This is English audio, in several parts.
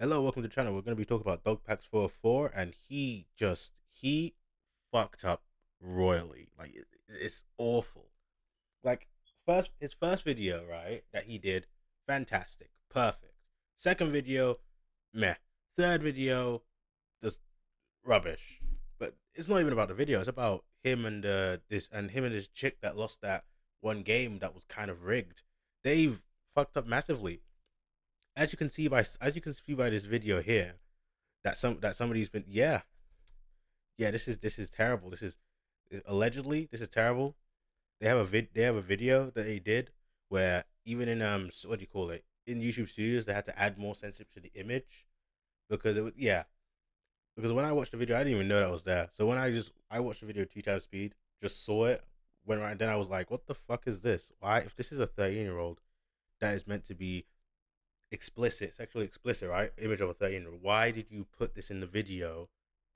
Hello, welcome to the channel. We're going to be talking about Dogpack404, and he fucked up royally. Like it's awful. Like his first video, right, that he did, fantastic, perfect. Second video, meh. Third video, just rubbish. But it's not even about the video. It's about him and this chick that lost that one game that was kind of rigged. They've fucked up massively. As you can see by this video here, that somebody's been, yeah, this is terrible. Allegedly this is terrible. They have a video that they did where even in what do you call it, in YouTube Studios, they had to add more sensitivity to the image because it was, yeah, because when I watched the video, I didn't even know that was there. So when I watched the video 2 times speed, just saw it, went right, and then I was like, what the fuck is this? Why, if this is a 13-year-old that is meant to be explicit, sexually explicit, right? Image of a 13-year-old. Why did you put this in the video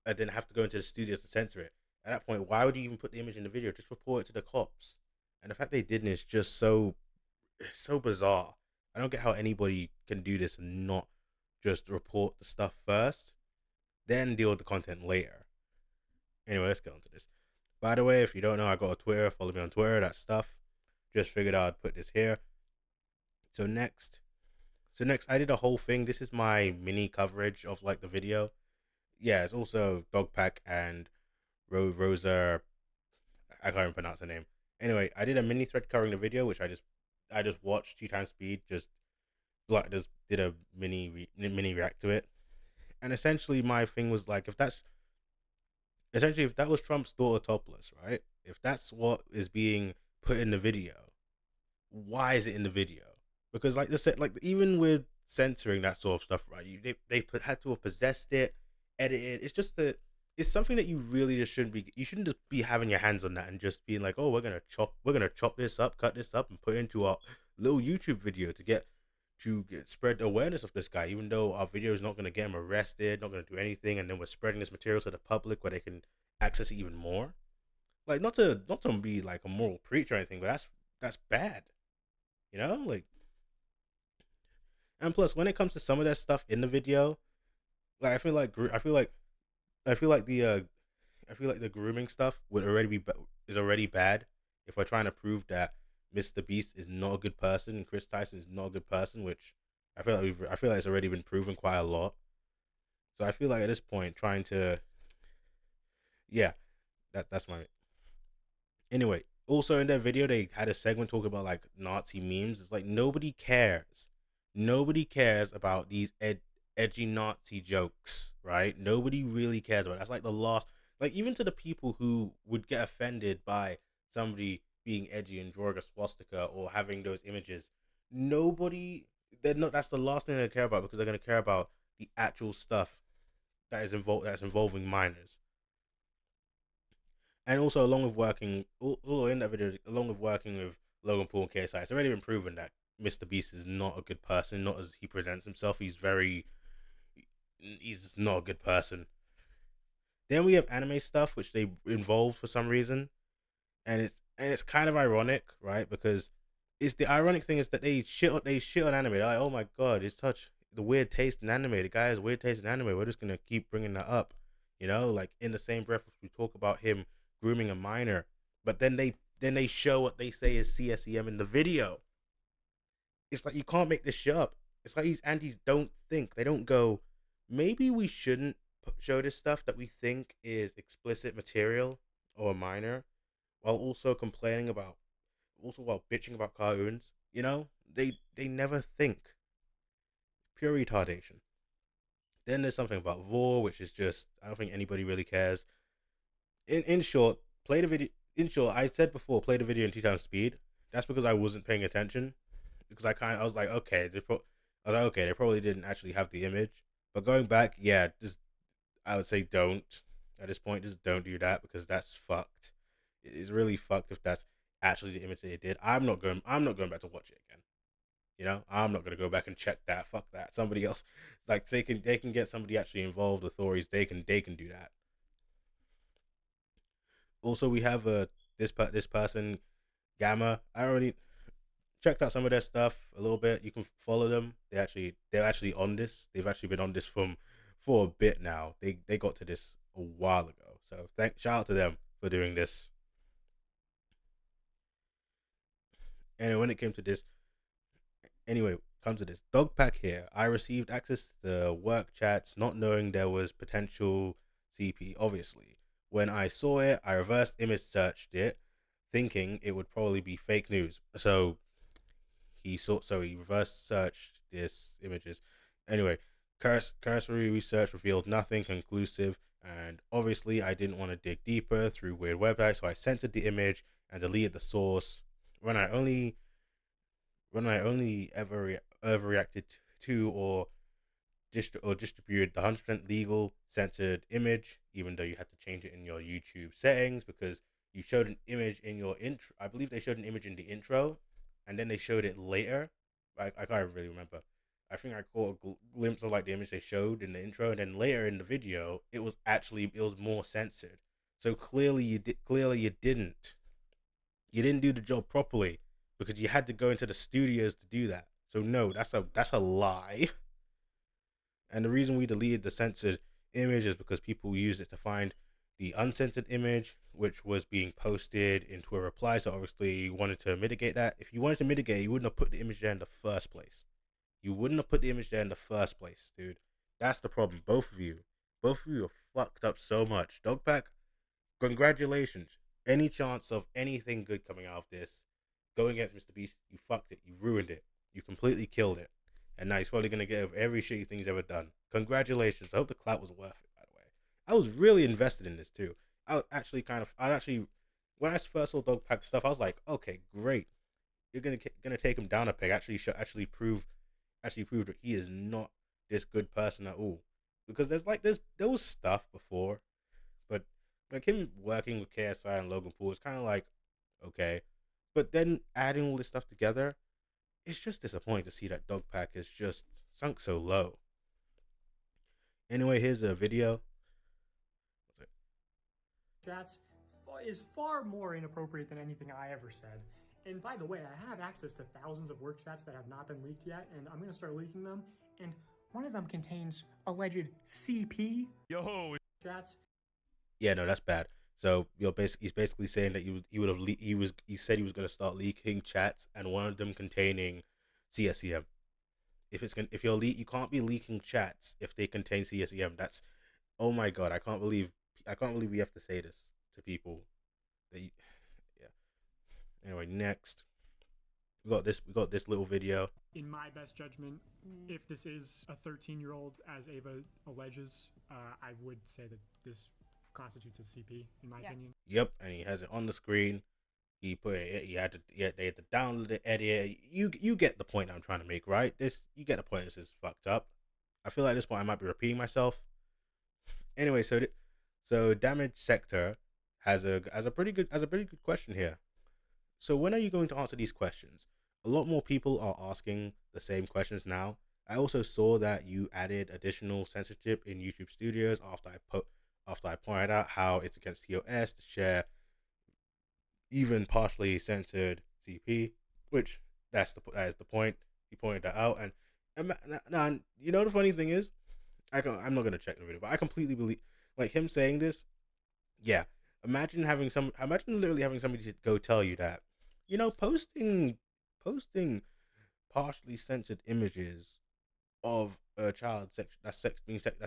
and then have to go into the studio to censor it? At that point, why would you even put the image in the video? Just report it to the cops. And the fact they didn't is just so bizarre. I don't get how anybody can do this and not just report the stuff first, then deal with the content later. Anyway, let's get on to this. By the way, if you don't know, I got a Twitter. Follow me on Twitter. That stuff. Just figured I'd put this here. So next, I did a whole thing. This is my mini coverage of like the video. Yeah, it's also Dogpack and Rosa. I can't even pronounce her name. Anyway, I did a mini thread covering the video, which I just watched 2 times speed. Just did a mini react to it. And essentially, my thing was like, if that was Trump's daughter topless, right? If that's what is being put in the video, why is it in the video? Because like even with censoring that sort of stuff, right? Had to have possessed it, edited. It's something that you really just shouldn't be. You shouldn't just be having your hands on that and just being like, oh, we're gonna chop this up, cut this up, and put it into our little YouTube video to spread awareness of this guy. Even though our video is not gonna get him arrested, not gonna do anything, and then we're spreading this material to the public where they can access it even more. Like not to be like a moral preacher or anything, but that's bad. Like, and plus, when it comes to some of that stuff in the video, like I feel like the grooming stuff is already bad. If we're trying to prove that Mr. Beast is not a good person and Chris Tyson is not a good person, which I feel like it's already been proven quite a lot. So I feel like at this point, trying to, yeah, that's my, anyway. Also in that video, they had a segment talking about like Nazi memes. It's like nobody cares. Nobody cares about these edgy Nazi jokes, right? Nobody really cares about it. That's like the last, like even to the people who would get offended by somebody being edgy and drawing a swastika or having those images. Nobody, they're not. That's the last thing they care about because they're gonna care about the actual stuff that's involving minors. And also, along with working, also in that video, along with working with Logan Paul and KSI, it's already been proven that Mr. Beast is not a good person, not as he presents himself. He's just not a good person. Then we have anime stuff, which they involved for some reason, and it's kind of ironic, right? Because it's the ironic thing is that they shit on anime. They're like, oh my god, it's such the weird taste in anime. The guy has weird taste in anime. We're just gonna keep bringing that up, like in the same breath as we talk about him grooming a minor, but then they show what they say is CSEM in the video. It's like you can't make this shit up. It's like these antis don't think. They don't go, maybe we shouldn't show this stuff that we think is explicit material or minor, while also complaining about, also while bitching about cartoons. They never think. Pure retardation. Then there's something about Vor, which is just, I don't think anybody really cares. In short, play the video. In short, I said before, play the video in 2 times speed. That's because I wasn't paying attention. Because I was like, okay, they probably didn't actually have the image. But going back, yeah, just I would say don't. At this point, just don't do that because that's fucked. It is really fucked if that's actually the image that they did. I'm not going back to watch it again. I'm not gonna go back and check that. Fuck that. Somebody else, like they can get somebody actually involved. Authorities, they can do that. Also, we have this person, Gamma. I already checked out some of their stuff a little bit. You can follow them. They're actually on this. They've actually been on this for a bit now. They got to this a while ago. So shout out to them for doing this. And when it came to this, anyway, comes to this Dogpack here. I received access to the work chats, not knowing there was potential CP. Obviously, when I saw it, I reverse image searched it, thinking it would probably be fake news. So he reverse searched this images. Anyway, cursory research revealed nothing conclusive, and obviously I didn't want to dig deeper through weird websites, so I censored the image and deleted the source. When I only ever reacted to or distributed the 100% legal censored image, even though you had to change it in your YouTube settings because you showed an image in your intro. I believe they showed an image in the intro, and then they showed it later. I can't really remember. I think I caught a glimpse of like the image they showed in the intro, and then later in the video, it was more censored. So clearly you didn't do the job properly because you had to go into the studios to do that. So no, that's a lie. And the reason we deleted the censored image is because people used it to find the uncensored image, which was being posted into a reply. So obviously you wanted to mitigate that. If you wanted to mitigate, you wouldn't have put the image there in the first place. Dude. That's the problem. Both of you are fucked up so much. Dogpack, congratulations. Any chance of anything good coming out of this, going against Mr. Beast, you fucked it. You ruined it. You completely killed it. And now he's probably going to get over every shitty thing he's ever done. Congratulations. I hope the clout was worth it, by the way. I was really invested in this, too. When I first saw Dogpack stuff, I was like, okay, great. You're gonna take him down a peg. Actually prove that he is not this good person at all. Because there was stuff before, but like him working with KSI and Logan Paul is kind of like, okay. But then adding all this stuff together, it's just disappointing to see that Dogpack is just sunk so low. Anyway, here's a video. Chats is far more inappropriate than anything I ever said. And by the way, I have access to thousands of work chats that have not been leaked yet, and I'm going to start leaking them. And one of them contains alleged CP chats. Yeah, no, that's bad. So he's basically saying that he said he was gonna start leaking chats, and one of them containing CSEM. If you can't be leaking chats if they contain CSEM. That's, oh my god, I can't believe we have to say this to people. Yeah. Anyway, next we got this little video. In my best judgment, if this is a 13-year-old, as Ava alleges, I would say that this constitutes a CP, in my opinion. Yep, and he has it on the screen. They had to download it, edit it. You get the point I'm trying to make, right? You get the point. This is fucked up. I feel like at this point I might be repeating myself. Anyway, so Damage Sector has a pretty good question here. So when are you going to answer these questions? A lot more people are asking the same questions now. I also saw that you added additional censorship in YouTube Studios after I pointed out how it's against TOS to share even partially censored CP, which that is the point. He pointed that out, and now you know the funny thing is, I'm not gonna check the video, but I completely believe like him saying this. Yeah, imagine literally having somebody to go tell you that, posting partially censored images of a child that's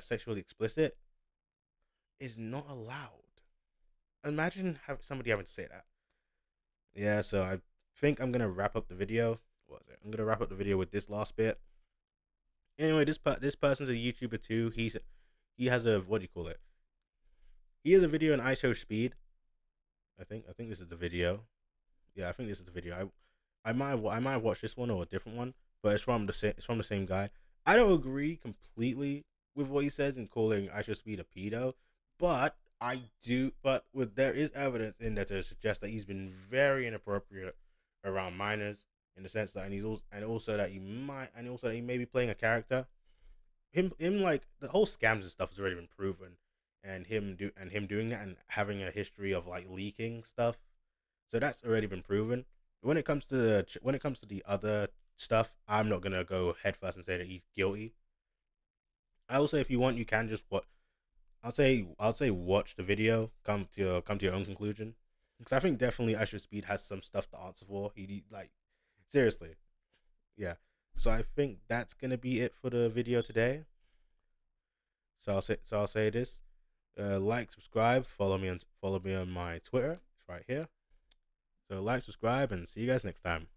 sexually explicit is not allowed. Imagine somebody having to say that. Yeah, so I think I'm gonna wrap up the video. I'm gonna wrap up the video with this last bit. Anyway, this person's a YouTuber too. He has a, what do you call it? He has a video in ISHOWSPEED. I think this is the video. Yeah, I think this is the video. I might have watched this one or a different one, but it's from the same guy. I don't agree completely with what he says in calling ISHOWSPEED a pedo, but there is evidence in there to suggest that he's been very inappropriate around minors, in the sense that and also that he may be playing a character. Him like the whole scams and stuff has already been proven, and him doing that and having a history of like leaking stuff, so that's already been proven. when it comes to the other stuff, I'm not gonna go head first and say that he's guilty. I will say if you want, you can just what I'll say watch the video, come to your own conclusion. Because I think definitely ISHOWSPEED has some stuff to answer for. He like seriously, yeah. So I think that's gonna be it for the video today. So I'll say this: like, subscribe, follow me on my Twitter. It's right here. So like, subscribe, and see you guys next time.